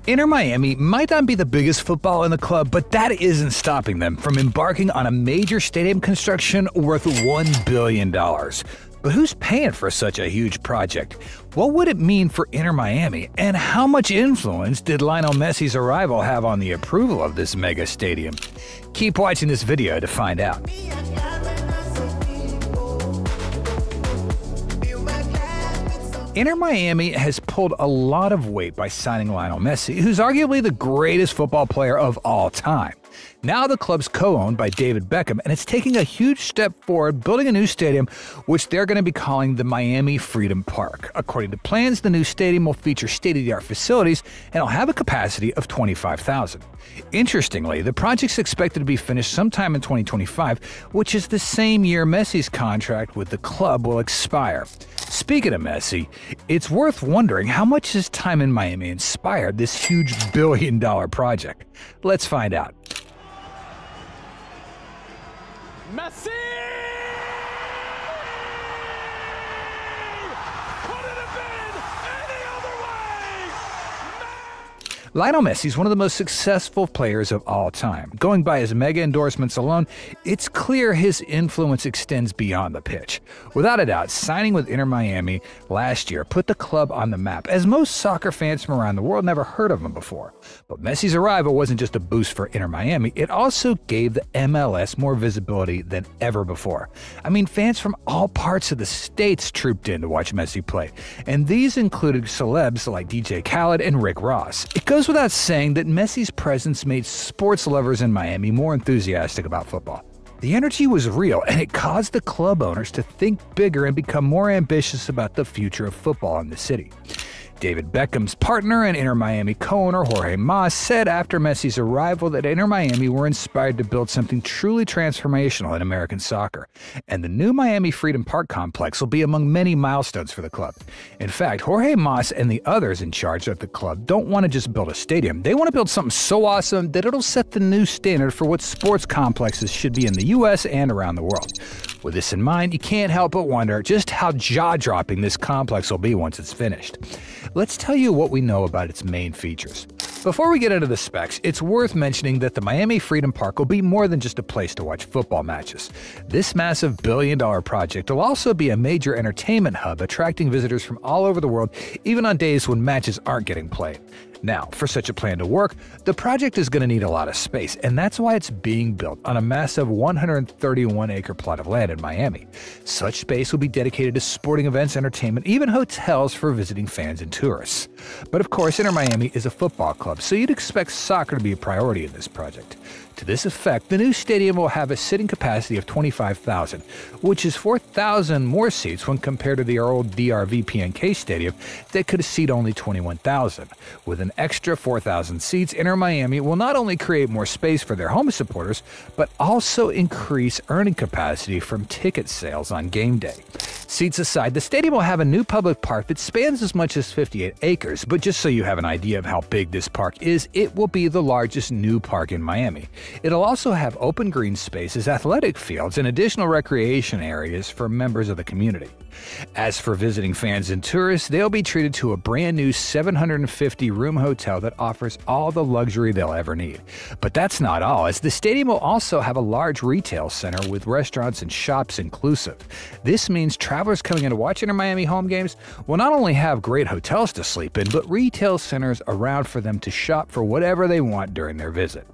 Inter Miami might not be the biggest football in the club, but that isn't stopping them from embarking on a major stadium construction worth $1 billion. But who's paying for such a huge project? What would it mean for Inter Miami? And how much influence did Lionel Messi's arrival have on the approval of this mega stadium? Keep watching this video to find out. Inter Miami has pulled a lot of weight by signing Lionel Messi, who's arguably the greatest football player of all time. Now the club's co-owned by David Beckham, and it's taking a huge step forward, building a new stadium, which they're going to be calling the Miami Freedom Park. According to plans, the new stadium will feature state-of-the-art facilities and it'll have a capacity of 25,000. Interestingly, the project's expected to be finished sometime in 2025, which is the same year Messi's contract with the club will expire. Speaking of Messi, it's worth wondering how much his time in Miami inspired this huge billion-dollar project. Let's find out. Messi! Could it have been any other way? Lionel Messi is one of the most successful players of all time. Going by his mega endorsements alone, it's clear his influence extends beyond the pitch. Without a doubt, signing with Inter Miami last year put the club on the map, as most soccer fans from around the world never heard of him before. But Messi's arrival wasn't just a boost for Inter Miami, it also gave the MLS more visibility than ever before. I mean, fans from all parts of the states trooped in to watch Messi play, and these included celebs like DJ Khaled and Rick Ross. It goes without saying that Messi's presence made sports lovers in Miami more enthusiastic about football. The energy was real, and it caused the club owners to think bigger and become more ambitious about the future of football in the city. David Beckham's partner and Inter Miami co-owner Jorge Mas said after Messi's arrival that Inter Miami were inspired to build something truly transformational in American soccer, and the new Miami Freedom Park complex will be among many milestones for the club. In fact, Jorge Mas and the others in charge of the club don't want to just build a stadium, they want to build something so awesome that it'll set the new standard for what sports complexes should be in the US and around the world. With this in mind, you can't help but wonder just how jaw-dropping this complex will be once it's finished. Let's tell you what we know about its main features. Before we get into the specs, it's worth mentioning that the Miami Freedom Park will be more than just a place to watch football matches. This massive billion-dollar project will also be a major entertainment hub, attracting visitors from all over the world, even on days when matches aren't getting played. Now, for such a plan to work, the project is going to need a lot of space, and that's why it's being built on a massive 131-acre plot of land in Miami. Such space will be dedicated to sporting events, entertainment, even hotels for visiting fans and tourists. But of course, Inter Miami is a football club, so you'd expect soccer to be a priority in this project. To this effect, the new stadium will have a sitting capacity of 25,000, which is 4,000 more seats when compared to the old DRV PNK Stadium that could seat only 21,000. With an extra 4,000 seats, Inter Miami will not only create more space for their home supporters, but also increase earning capacity from ticket sales on game day. Seats aside, the stadium will have a new public park that spans as much as 58 acres, but just so you have an idea of how big this park is, it will be the largest new park in Miami. It'll also have open green spaces, athletic fields, and additional recreation areas for members of the community. As for visiting fans and tourists, they'll be treated to a brand new 750-room hotel that offers all the luxury they'll ever need. But that's not all, as the stadium will also have a large retail center with restaurants and shops inclusive. This means travelers coming in to watch Inter Miami home games will not only have great hotels to sleep in, but retail centers around for them to shop for whatever they want during their visit.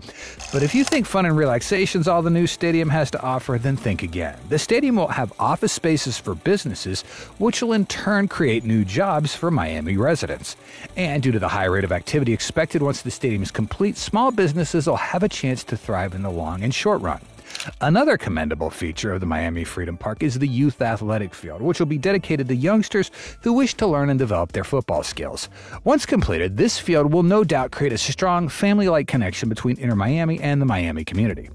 But if you think fun and relaxation is all the new stadium has to offer, then think again. The stadium will have office spaces for businesses, which will in turn create new jobs for Miami residents. And due to the high rate of activity expected once the stadium is complete, small businesses will have a chance to thrive in the long and short run. Another commendable feature of the Miami Freedom Park is the youth athletic field, which will be dedicated to youngsters who wish to learn and develop their football skills. Once completed, this field will no doubt create a strong family-like connection between Inter Miami and the Miami community.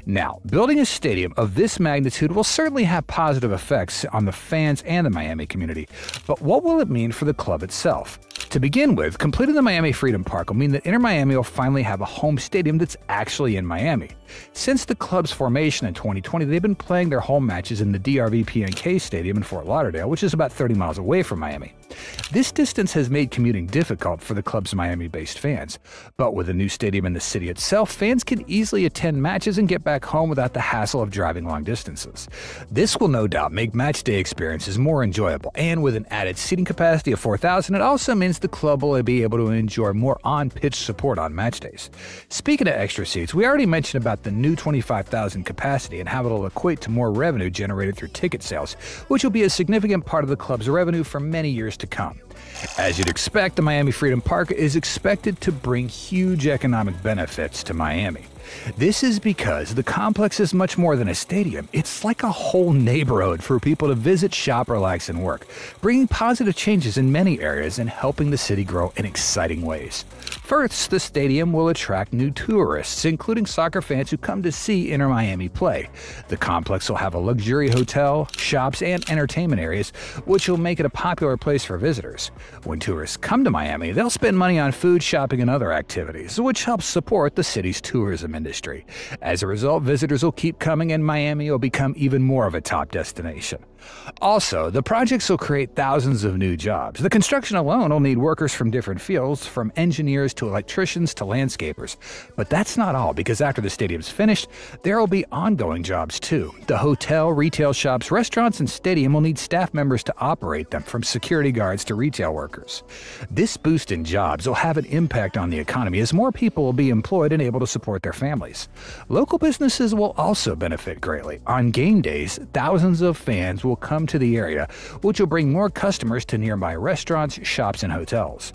Now, building a stadium of this magnitude will certainly have positive effects on the fans and the Miami community, but what will it mean for the club itself? To begin with, completing the Miami Freedom Park will mean that Inter Miami will finally have a home stadium that's actually in Miami. Since the club's formation in 2020, they've been playing their home matches in the DRV-PNK Stadium in Fort Lauderdale, which is about 30 miles away from Miami. This distance has made commuting difficult for the club's Miami-based fans. But with a new stadium in the city itself, fans can easily attend matches and get back home without the hassle of driving long distances. This will no doubt make match day experiences more enjoyable, and with an added seating capacity of 4,000, it also means the club will be able to enjoy more on-pitch support on match days. Speaking of extra seats, we already mentioned about the new 25,000 capacity and how it'll equate to more revenue generated through ticket sales, which will be a significant part of the club's revenue for many years to come. As you'd expect, the Miami Freedom Park is expected to bring huge economic benefits to Miami. This is because the complex is much more than a stadium. It's like a whole neighborhood for people to visit, shop, relax, and work, bringing positive changes in many areas and helping the city grow in exciting ways. First, the stadium will attract new tourists, including soccer fans who come to see Inter Miami play. The complex will have a luxury hotel, shops, and entertainment areas, which will make it a popular place for visitors. When tourists come to Miami, they'll spend money on food, shopping, and other activities, which helps support the city's tourism industry. As a result, visitors will keep coming and Miami will become even more of a top destination. Also, the projects will create thousands of new jobs. The construction alone will need workers from different fields, from engineers to electricians to landscapers. But that's not all, because after the stadium's finished, there will be ongoing jobs too. The hotel, retail shops, restaurants, and stadium will need staff members to operate them, from security guards to retail workers. This boost in jobs will have an impact on the economy as more people will be employed and able to support their families. Local businesses will also benefit greatly. On game days, thousands of fans will come to the area, which will bring more customers to nearby restaurants, shops, and hotels.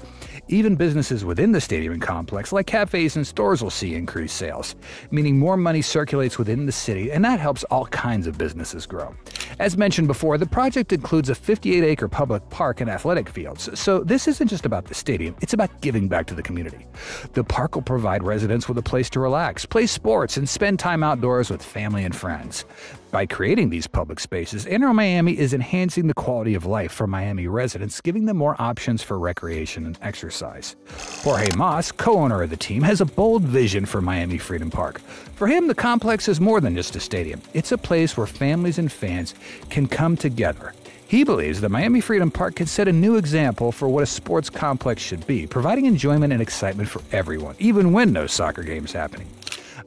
Even businesses within the stadium complex, like cafes and stores, will see increased sales, meaning more money circulates within the city, and that helps all kinds of businesses grow. As mentioned before, the project includes a 58-acre public park and athletic fields, so this isn't just about the stadium, it's about giving back to the community. The park will provide residents with a place to relax, play sports, and spend time outdoors with family and friends. By creating these public spaces, Inter Miami is enhancing the quality of life for Miami residents, giving them more options for recreation and exercise. Jorge Mas, co-owner of the team, has a bold vision for Miami Freedom Park. For him, the complex is more than just a stadium. It's a place where families and fans can come together. He believes that Miami Freedom Park can set a new example for what a sports complex should be, providing enjoyment and excitement for everyone, even when no soccer game is happening.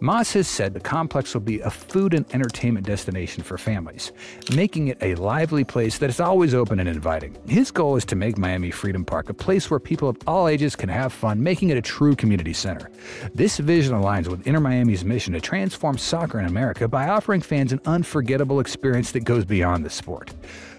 Mas has said the complex will be a food and entertainment destination for families, making it a lively place that is always open and inviting. His goal is to make Miami Freedom Park a place where people of all ages can have fun, making it a true community center. This vision aligns with Inter Miami's mission to transform soccer in America by offering fans an unforgettable experience that goes beyond the sport.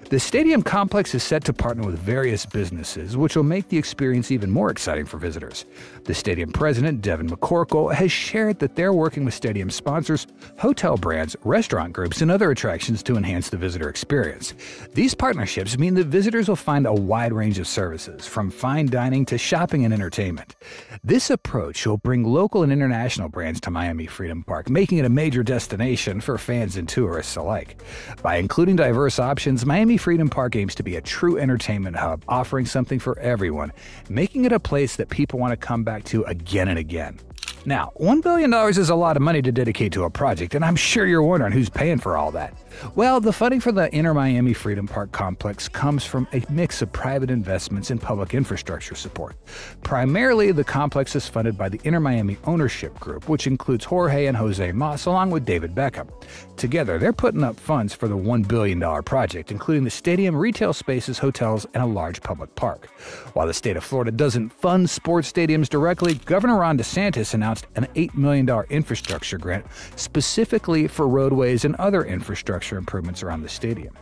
The stadium complex is set to partner with various businesses, which will make the experience even more exciting for visitors. The stadium president, Devin McCorkle, has shared that they're working with stadium sponsors, hotel brands, restaurant groups, and other attractions to enhance the visitor experience. These partnerships mean that visitors will find a wide range of services, from fine dining to shopping and entertainment. This approach will bring local and international brands to Miami Freedom Park, making it a major destination for fans and tourists alike. By including diverse options, Miami Freedom Park aims to be a true entertainment hub, offering something for everyone, making it a place that people want to come back to again and again. Now, $1 billion is a lot of money to dedicate to a project, and I'm sure you're wondering who's paying for all that. Well, the funding for the Inter Miami Freedom Park complex comes from a mix of private investments and public infrastructure support. Primarily, the complex is funded by the Inter Miami Ownership Group, which includes Jorge and Jose Mas, along with David Beckham. Together, they're putting up funds for the $1 billion project, including the stadium, retail spaces, hotels, and a large public park. While the state of Florida doesn't fund sports stadiums directly, Governor Ron DeSantis announced an $8 million infrastructure grant specifically for roadways and other infrastructure improvements around the stadium.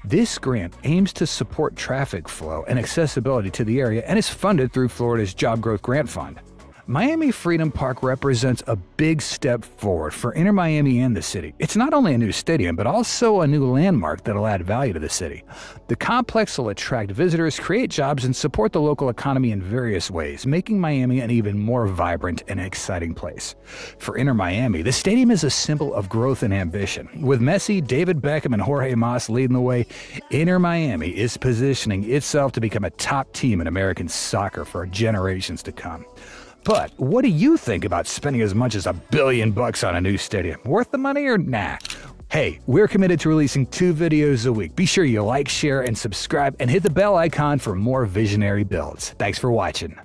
This grant aims to support traffic flow and accessibility to the area and is funded through Florida's Job Growth Grant Fund. Miami Freedom Park represents a big step forward for Inter Miami and the city. It's not only a new stadium, but also a new landmark that'll add value to the city. The complex will attract visitors, create jobs, and support the local economy in various ways, making Miami an even more vibrant and exciting place. For Inter Miami, the stadium is a symbol of growth and ambition. With Messi, David Beckham, and Jorge Mas leading the way, Inter Miami is positioning itself to become a top team in American soccer for generations to come. But what do you think about spending as much as $1 billion on a new stadium? Worth the money or nah? Hey, we're committed to releasing 2 videos a week. Be sure you like, share, and subscribe, and hit the bell icon for more visionary builds. Thanks for watching.